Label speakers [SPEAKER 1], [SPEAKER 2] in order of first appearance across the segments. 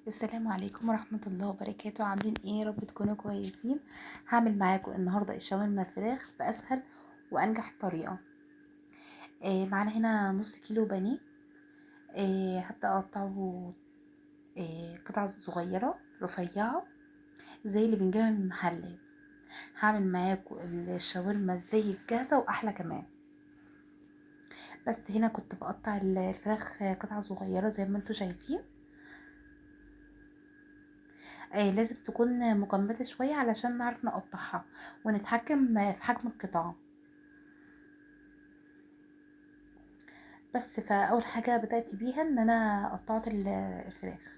[SPEAKER 1] السلام عليكم ورحمة الله وبركاته. عاملين ايه؟ يا رب تكونوا كويسين. هعمل معاكم النهاردة الشاورما الفراخ بأسهل وأنجح طريقة. معانا هنا نص كيلو بانيه. هبدأ أقطعه قطع صغيرة رفيعة زي اللي بنجيبها من المحلات. هعمل معاكم الشاورما زي الجاهزة وأحلى كمان. بس هنا كنت بقطع الفراخ قطع صغيرة زي ما انتوا شايفين. لازم تكون مجمدة شوية علشان نعرف نقطعها ونتحكم في حجم القطع. بس فاول حاجه بدات بيها ان انا قطعت الفراخ.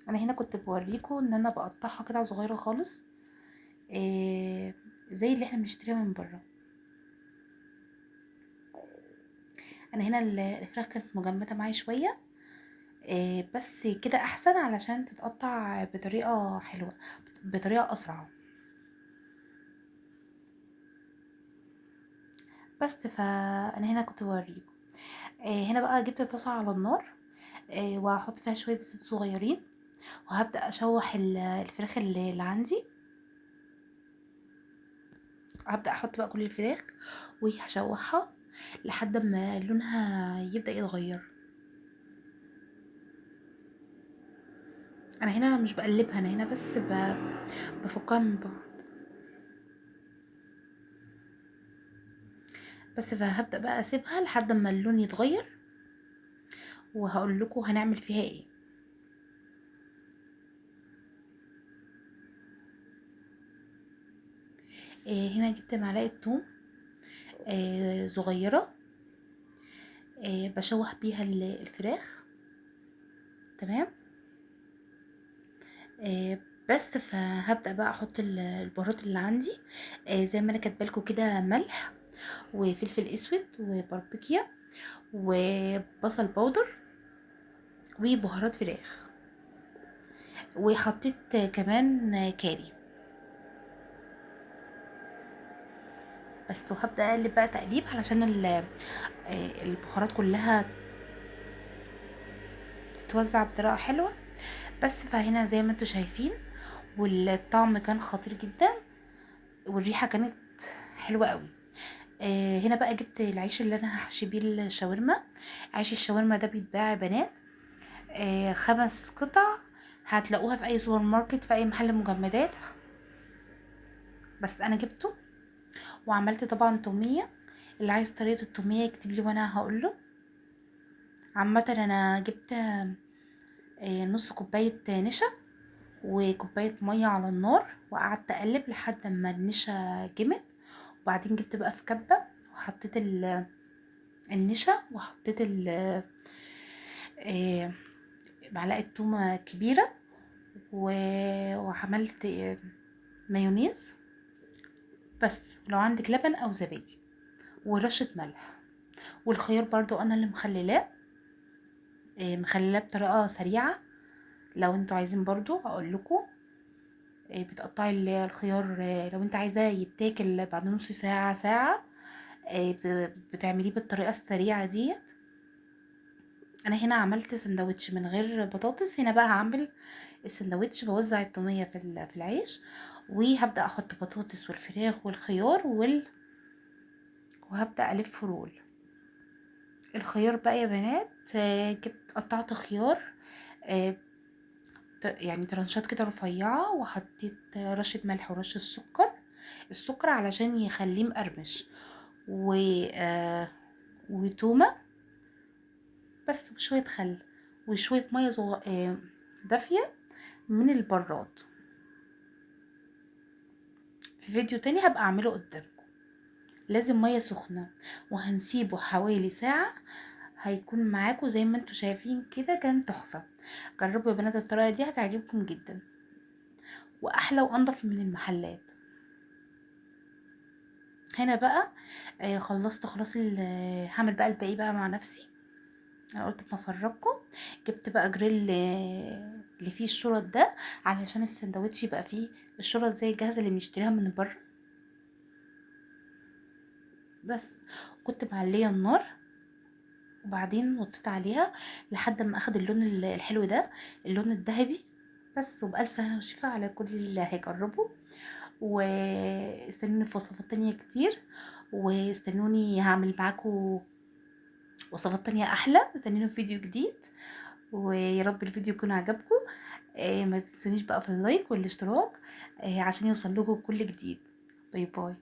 [SPEAKER 1] انا هنا كنت بوريكم ان انا بقطعها قطع صغيره خالص، زي اللي احنا بنشتريها من بره. انا هنا الفراخ كانت مجمده معايا شويه، بس كده احسن علشان تتقطع بطريقه حلوه، بطريقه اسرع. بس فانا هنا كنت بوريكم. هنا بقى جبت طاسه على النار، وهحط فيها شويه زيت صغيرين، وهبدا اشوح الفراخ اللي عندي. هبدأ احط بقى كل الفراخ وهشوحها لحد ما لونها يبدأ يتغير. انا هنا مش بقلبها، انا هنا بس بفكها من بعض. بس فهبدأ بقى اسيبها لحد ما اللون يتغير، وهقول لكم هنعمل فيها ايه. هنا جبت معلقة توم صغيرة، بشوح بيها الفراخ. تمام. آه، بس فهبدأ بقى احط البهارات اللي عندي، زي ما انا كاتبالكوا كده: ملح وفلفل اسود وباربيكيا وبصل بودر وبهارات فراخ، وحطيت كمان كاري. بس وهبدأ اقلب بقى تقليب علشان البهارات كلها تتوزع بطريقة حلوة. بس فهنا زي ما انتوا شايفين، والطعم كان خطير جدا والريحة كانت حلوة قوي. هنا بقى جبت العيش اللي انا هحشي بيه الشاورما. عيش الشاورما ده بيتباع يا بنات، 5 قطع. هتلاقوها في اي سوبر ماركت، في اي محل مجمدات. بس انا جبته وعملت طبعا تومية. اللي عايز طريقة التومية يكتب لي وانا هقوله. عامة انا جبت نص كوباية نشا وكوباية مية على النار، وقعدت اقلب لحد ما النشا جمد. وبعدين جبت بقى في كبة وحطيت النشا، وحطيت آه، معلقة تومة كبيرة، وعملت مايونيز. بس لو عندك لبن او زبادي، ورشة ملح. والخيار برضو انا اللي مخللاه، مخللاه بطريقة سريعة. لو انتوا عايزين برضو اقول لكم، بتقطعي الخيار، لو انت عايزاه يتاكل بعد نص ساعة ساعة، بتعمليه بالطريقة السريعة ديت. انا هنا عملت سندوتش من غير بطاطس. هنا بقى هعمل السندوتش، بوزع التومية في العيش، وهبدأ احط بطاطس والفراخ والخيار وهبدأ الف رول. الخيار بقى يا بنات، جبت قطعت خيار، آه، يعني ترانشات كده رفيعة، وحطيت رشة ملح ورشة سكر. السكر علشان يخليه مقرمش، و وتومة. بس وشوية خل وشوية مية دافية من البراد. في فيديو تاني هبقى اعمله قدامكم. لازم مية سخنة، وهنسيبه حوالي ساعة. هيكون معاكم زي ما انتوا شايفين كده، كان تحفة. جربوا يا بنات الطريقة دي، هتعجبكم جدا واحلى وانضف من المحلات. هنا بقى خلصت خلاص. هعمل بقى الباقي بقى مع نفسي. انا قلت ما افرجكم. جبت بقى جريل اللي فيه الشرط ده، علشان السندوتش يبقى فيه الشرط زي الجاهزه اللي بنشتريها من بره. بس. كنت معلية النار وبعدين وطيت عليها لحد ما اخد اللون الحلو ده، اللون الذهبي. بس وبألف هنا وشفا على كل اللي هيجربه. واستنوني في وصفات تانية كتير، واستنوني هعمل معاكم وصفات تانية احلى. استنوني في فيديو جديد، ويا رب الفيديو يكون عجبكم. ما تنسونيش بقى في اللايك والاشتراك عشان يوصل لكم كل جديد. باي باي.